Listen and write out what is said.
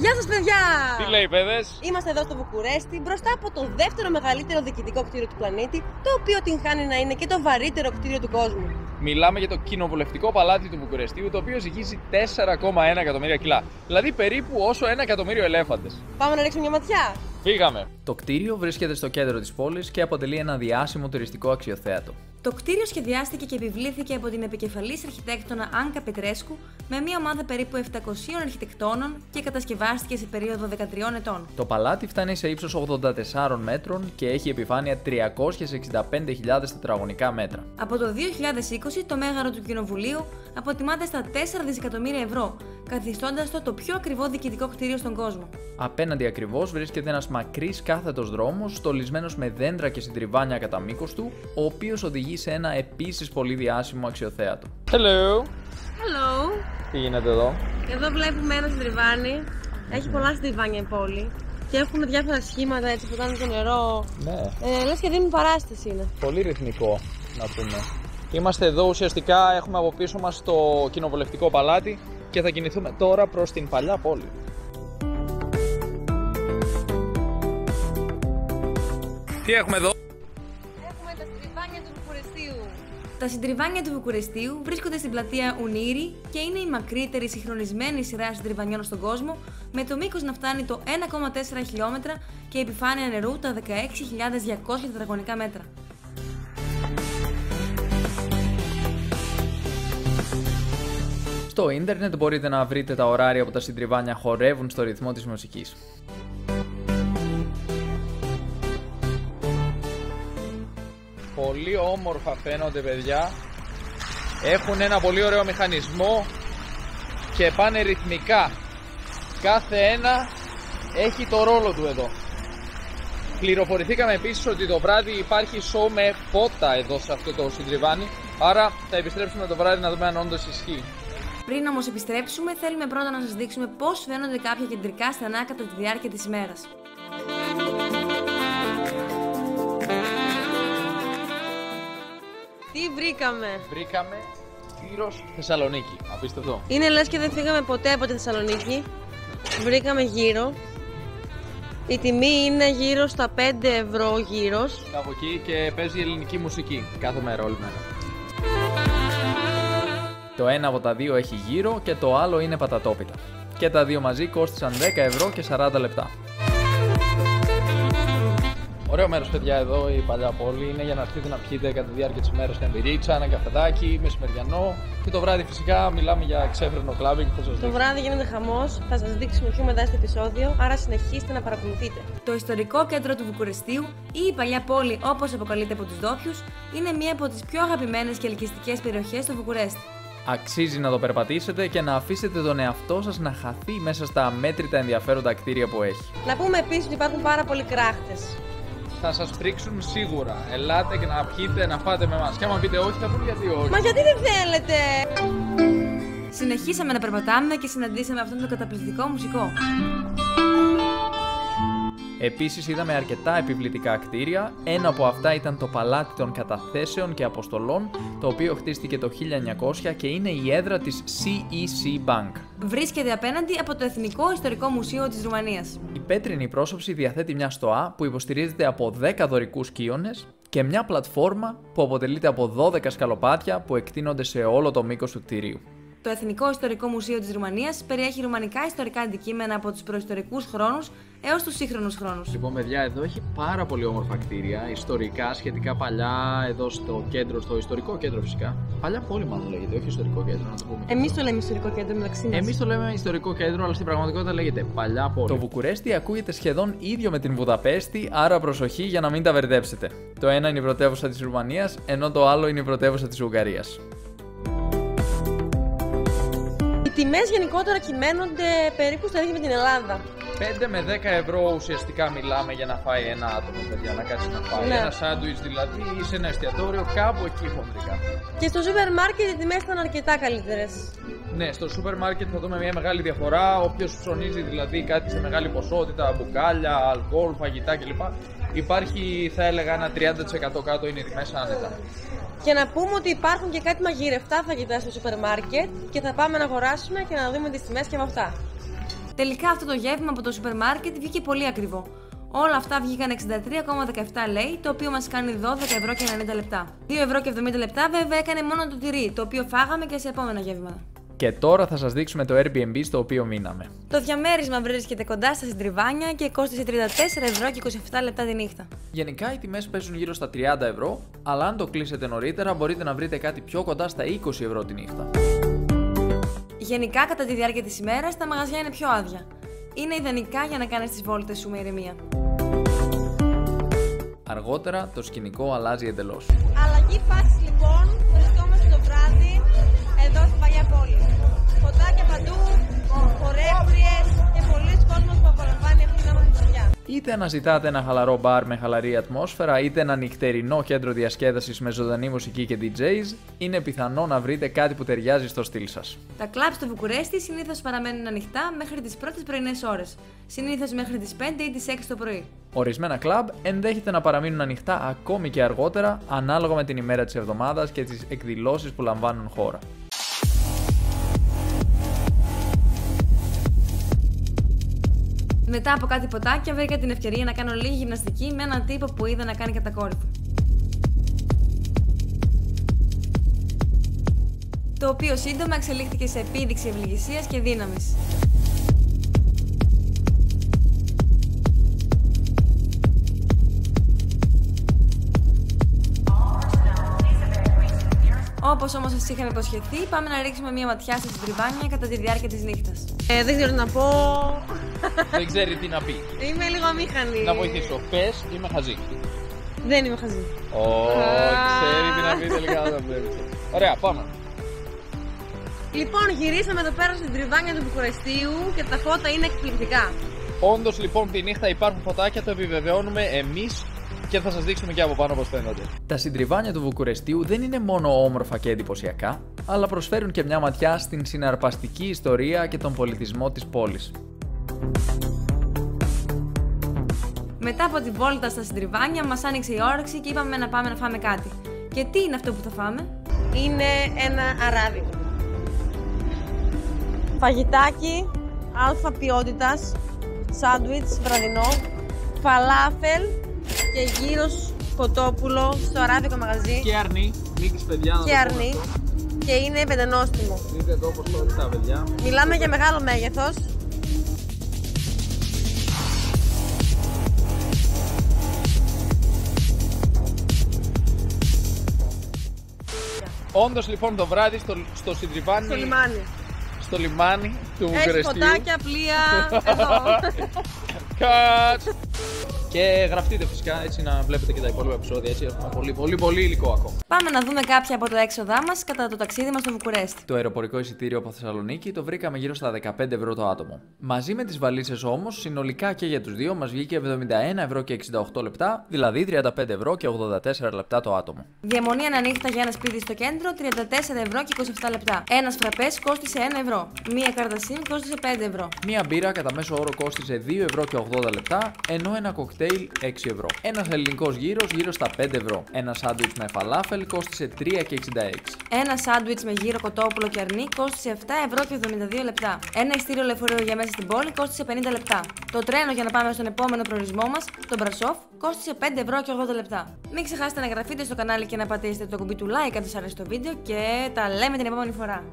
Γεια σας, παιδιά! Τι λέει, παιδες? Είμαστε εδώ στο Βουκουρέστι, μπροστά από το δεύτερο μεγαλύτερο διοικητικό κτίριο του πλανήτη, το οποίο την χάνει να είναι και το βαρύτερο κτίριο του κόσμου. Μιλάμε για το κοινοβουλευτικό παλάτι του Βουκουρεστίου, το οποίο ζυγίζει 4,1 εκατομμύρια κιλά. Δηλαδή περίπου όσο 1 εκατομμύριο ελέφαντες. Πάμε να ρίξουμε μια ματιά. Φύγαμε! Το κτίριο βρίσκεται στο κέντρο της πόλης και αποτελεί ένα διάσημο τουριστικό αξιοθέατο. Το κτίριο σχεδιάστηκε και επιβλήθηκε από την επικεφαλής αρχιτέκτονα Άνκα Πετρέσκου με μια ομάδα περίπου 700 αρχιτεκτόνων και κατασκευάστηκε σε περίοδο 13 ετών. Το παλάτι φτάνει σε ύψος 84 μέτρων και έχει επιφάνεια 365.000 τετραγωνικά μέτρα. Από το 2020 το μέγαρο του Κοινοβουλίου αποτιμάται στα 4 δισεκατομμύρια ευρώ, καθιστώντας το πιο ακριβό διοικητικό κτίριο στον κόσμο. Απέναντι ακριβώς βρίσκεται ένας μακρύς κάθετος δρόμος, στολισμένος με δέντρα και συντριβάνια κατά μήκος του, ο οποίος οδηγεί σε ένα επίσης πολύ διάσημο αξιοθέατο. Hello! Hello! Τι γίνεται εδώ? Εδώ βλέπουμε ένα συντριβάνι. Έχει πολλά συντριβάνια η πόλη. Και έχουν διάφορα σχήματα έτσι που κάνουν το νερό. Ναι. Λες και δίνουν παράσταση είναι. Πολύ ρυθμικό, να πούμε. Είμαστε εδώ ουσιαστικά, έχουμε από πίσω μας το κοινοβουλευτικό παλάτι και θα κινηθούμε τώρα προς την παλιά πόλη. Τι έχουμε εδώ? Έχουμε τα συντριβάνια του Βουκουρεστίου. Τα συντριβάνια του Βουκουρεστίου βρίσκονται στην πλατεία Ουνίρι και είναι η μακρύτερη συγχρονισμένη σειρά συντριβανιών στον κόσμο, με το μήκος να φτάνει το 1,4 χιλιόμετρα και η επιφάνεια νερού τα 16.200 τετραγωνικά μέτρα. Στο ίντερνετ μπορείτε να βρείτε τα ωράρια που τα συντριβάνια χορεύουν στο ρυθμό της μουσικής. Πολύ όμορφα φαίνονται, παιδιά. Έχουν ένα πολύ ωραίο μηχανισμό και πάνε ρυθμικά. Κάθε ένα έχει το ρόλο του εδώ. Πληροφορηθήκαμε επίσης ότι το βράδυ υπάρχει σοου με φώτα εδώ σε αυτό το συντριβάνι. Άρα θα επιστρέψουμε το βράδυ να δούμε αν όντως ισχύει. Πριν όμως επιστρέψουμε, θέλουμε πρώτα να σας δείξουμε πώς φαίνονται κάποια κεντρικά στενά κατά τη διάρκεια της ημέρας. Τι βρήκαμε? Βρήκαμε Κύρος Θεσσαλονίκη. Απίστευτο. Είναι λες και δεν φύγαμε ποτέ από τη Θεσσαλονίκη. Βρήκαμε γύρο. Η τιμή είναι γύρω στα 5 ευρώ γύρος. Από εκεί και παίζει ελληνική μουσική κάθε μέρα, όλη μέρα. Το ένα από τα δύο έχει γύρο και το άλλο είναι πατατόπιτα. Και τα δύο μαζί κόστησαν 10 ευρώ και 40 λεπτά. Ωραίο μέρος, παιδιά, εδώ η παλιά πόλη. Είναι για να έρθετε να πιείτε κατά τη διάρκεια της ημέρας μια μπυρίτσα, ένα καφεδάκι, μεσημεριανό. Και το βράδυ φυσικά μιλάμε για ξέφρενο κλαμπινγκ. Το βράδυ γίνεται χαμός, θα σας δείξουμε πιο μετά στο επεισόδιο, άρα συνεχίστε να παρακολουθείτε. Το ιστορικό κέντρο του Βουκουρεστίου, ή η παλιά πόλη όπως αποκαλείται από τους ντόπιους, είναι μία από τις πιο αγαπημένες και ελκυστικές περιοχές του Βουκουρέστι. Αξίζει να το περπατήσετε και να αφήσετε τον εαυτό σας να χαθεί μέσα στα αμέτρητα ενδιαφέροντα κτίρια που έχει. Να πούμε επίσης ότι υπάρχουν πάρα πολλοί κράχτες. Θα σας πρίξουν σίγουρα. Ελάτε και να πιείτε, να φάτε με εμάς. Και άμα πείτε όχι, θα πούν γιατί όχι. Μα γιατί δεν θέλετε? Συνεχίσαμε να περπατάμε και συναντήσαμε αυτόν τον καταπληκτικό μουσικό. Επίσης είδαμε αρκετά επιβλητικά κτίρια. Ένα από αυτά ήταν το Παλάτι των Καταθέσεων και Αποστολών, το οποίο χτίστηκε το 1900 και είναι η έδρα της CEC Bank. Βρίσκεται απέναντι από το Εθνικό Ιστορικό Μουσείο της Ρουμανίας. Η πέτρινη πρόσωψη διαθέτει μια στοά που υποστηρίζεται από 10 δωρικούς κύονες και μια πλατφόρμα που αποτελείται από 12 σκαλοπάτια που εκτείνονται σε όλο το μήκος του κτηρίου. Το Εθνικό Ιστορικό Μουσείο της Ρουμανίας περιέχει ρουμανικά ιστορικά αντικείμενα από τους προϊστορικούς χρόνους έως τους σύγχρονους χρόνους. Λοιπόν, παιδιά, εδώ έχει πάρα πολύ όμορφα κτίρια, ιστορικά, σχετικά παλιά, εδώ στο κέντρο, στο ιστορικό κέντρο φυσικά. Παλιά πόλη, μάλλον λέγεται, όχι ιστορικό κέντρο, να το πούμε. Εμείς το λέμε ιστορικό κέντρο μεταξύ μας. Εμείς το λέμε ιστορικό κέντρο, αλλά στην πραγματικότητα λέγεται παλιά πόλη. Το Βουκουρέστι ακούγεται σχεδόν ίδιο με την Βουδαπέστη, άρα προσοχή για να μην τα μπερδέψετε. Το ένα είναι η πρωτεύουσα της Ρουμανίας, ενώ το άλλο είναι η πρωτεύουσα της Ουγγαρίας. Οι τιμές γενικότερα κυμαίνονται περίπου στα ίδια με την Ελλάδα. 5 με 10 ευρώ ουσιαστικά μιλάμε για να φάει ένα άτομο, παιδιά, να κάτσει να φάει. Ναι. Ένα σάντουιτς δηλαδή ή σε ένα εστιατόριο, κάπου εκεί χοντρικά. Και στο σούπερ μάρκετ οι τιμές ήταν αρκετά καλύτερες. Ναι, στο σούπερ μάρκετ θα δούμε μια μεγάλη διαφορά. Όποιος ψωνίζει δηλαδή κάτι σε μεγάλη ποσότητα, μπουκάλια, αλκοόλ, φαγητά κλπ. Υπάρχει, θα έλεγα, ένα 30% κάτω είναι οι τιμές άνετα. Και να πούμε ότι υπάρχουν και κάτι μαγειρευτά φαγητά στο σούπερ μάρκετ και θα πάμε να αγοράσουμε και να δούμε τις τιμές και από αυτά. Τελικά αυτό το γεύμα από το σούπερ μάρκετ βγήκε πολύ ακριβό. Όλα αυτά βγήκαν 63,17 λέει, το οποίο μας κάνει 12,90 €. 2,70 € βέβαια έκανε μόνο το τυρί, το οποίο φάγαμε και σε επόμενα γεύματα. Και τώρα θα σας δείξουμε το Airbnb στο οποίο μείναμε. Το διαμέρισμα βρίσκεται κοντά στα Συντριβάνια και κόστισε 34,27 € τη νύχτα. Γενικά οι τιμές παίζουν γύρω στα 30 €, αλλά αν το κλείσετε νωρίτερα μπορείτε να βρείτε κάτι πιο κοντά στα 20 € τη νύχτα. Γενικά κατά τη διάρκεια της ημέρας τα μαγαζιά είναι πιο άδεια. Είναι ιδανικά για να κάνεις τις βόλτες σου με ηρεμία. Αργότερα το σκηνικό αλλάζει εντελώς. Αλλαγή φάσης λοιπόν, βρισκόμαστε το βράδυ εδώ στην παλιά πόλη. Φωτάκια παντού, χορεύτριες και πολλοί κόσμος που απολαμβάνει αυτή την όμορφη βραδιά. Είτε αναζητάτε ένα χαλαρό μπαρ με χαλαρή ατμόσφαιρα, είτε ένα νυχτερινό κέντρο διασκέδασης με ζωντανή μουσική και DJs, είναι πιθανό να βρείτε κάτι που ταιριάζει στο στυλ σας. Τα κλαμπ στο Βουκουρέστι συνήθως παραμένουν ανοιχτά μέχρι τις πρώτες πρωινές ώρες, συνήθως μέχρι τις 5 ή τις 6 το πρωί. Ορισμένα κλαμπ ενδέχεται να παραμείνουν ανοιχτά ακόμη και αργότερα, ανάλογα με την ημέρα της εβδομάδας και τις εκδηλώσεις που λαμβάνουν χώρα. Μετά από κάτι ποτάκια βρήκα την ευκαιρία να κάνω λίγη γυμναστική με έναν τύπο που είδα να κάνει κατακόρυφο. Το οποίο σύντομα εξελίχθηκε σε επίδειξη ευληγησίας και δύναμης. Όπως όμως σας είχαμε υποσχεθεί, πάμε να ρίξουμε μια ματιά στα Συντριβάνια κατά τη διάρκεια της νύχτας. Δεν ξέρω τι να πω. Δεν ξέρει τι να πει. Είμαι λίγο αμήχανη. Να βοηθήσω. Πες, είμαι χαζή. Δεν είμαι χαζή. Ξέρει τι να πει τελικά όταν βλέπει. Ωραία, πάμε. Λοιπόν, γυρίσαμε εδώ πέρα στην Τριβάνια του Βουκουρεστίου και τα φώτα είναι εκπληκτικά. Όντως λοιπόν τη νύχτα υπάρχουν φωτάκια, το επιβεβαιώνουμε εμείς και θα σας δείξουμε και από πάνω πώς φαίνονται. Τα Συντριβάνια του Βουκουρεστίου δεν είναι μόνο όμορφα και εντυπωσιακά, αλλά προσφέρουν και μια ματιά στην συναρπαστική ιστορία και τον πολιτισμό της πόλης. Μετά από την βόλτα στα Συντριβάνια μας άνοιξε η όρεξη και είπαμε να πάμε να φάμε κάτι. Και τι είναι αυτό που θα φάμε? Είναι ένα αράδικο. Φαγητάκι αλφα ποιότητας, σάντουιτς βραδινό, φαλάφελ και γύρος κοτόπουλο στο αράδικο μαγαζί. Και αρνί, μίξ παιδιά να και αρνί και είναι πεντανόστιμο. Δείτε εδώ πως το τα παιδιά. Μιλάμε για μεγάλο μέγεθος. Όντως λοιπόν το βράδυ στο Συντριβάνι. Στο λιμάνι. Στο λιμάνι του Βουκουρεστίου. Έχει φωτάκια, πλοία, εδώ. Κατ! Και γραφτείτε φυσικά έτσι να βλέπετε και τα υπόλοιπα επεισόδια. Έτσι έχουμε πολύ υλικό ακόμα. Πάμε να δούμε κάποια από τα έξοδά μας κατά το ταξίδι μας στο Βουκουρέστι. Το αεροπορικό εισιτήριο από Θεσσαλονίκη το βρήκαμε γύρω στα 15 ευρώ το άτομο. Μαζί με τις βαλίτσες όμως, συνολικά και για τους δύο μας βγήκε 71 ευρώ και 68 λεπτά, δηλαδή 35 ευρώ και 84 λεπτά το άτομο. Διαμονή ανανύχτα για ένα σπίτι στο κέντρο 34 ευρώ και 27 λεπτά. Ένας φραπές κόστισε 1 ευρώ. Μία κάρτα SIM κόστισε 5 ευρώ. Μία μπύρα κατά μέσο όρο κόστισε 2 ευρώ και 80 λεπτά, ενώ ένα κοκτέιλ 6 ευρώ. Ένας ελληνικός γύρος γύρω στα 5 ευρώ. Ένα σάντουιτς με φαλάφελ κόστισε 3 και 66. Ένα σάντουιτς με γύρο κοτόπουλο και αρνί κόστισε 7 ευρώ και 72 λεπτά. Ένα ειστήριο λεωφορείο για μέσα στην πόλη κόστισε 50 λεπτά. Το τρένο για να πάμε στον επόμενο προορισμό μας, τον Μπρασόφ, κόστισε 5 ευρώ και 80 λεπτά. Μην ξεχάσετε να εγγραφείτε στο κανάλι και να πατήσετε το κουμπί του like αν σας αρέσει το βίντεο και τα λέμε την επόμενη φορά.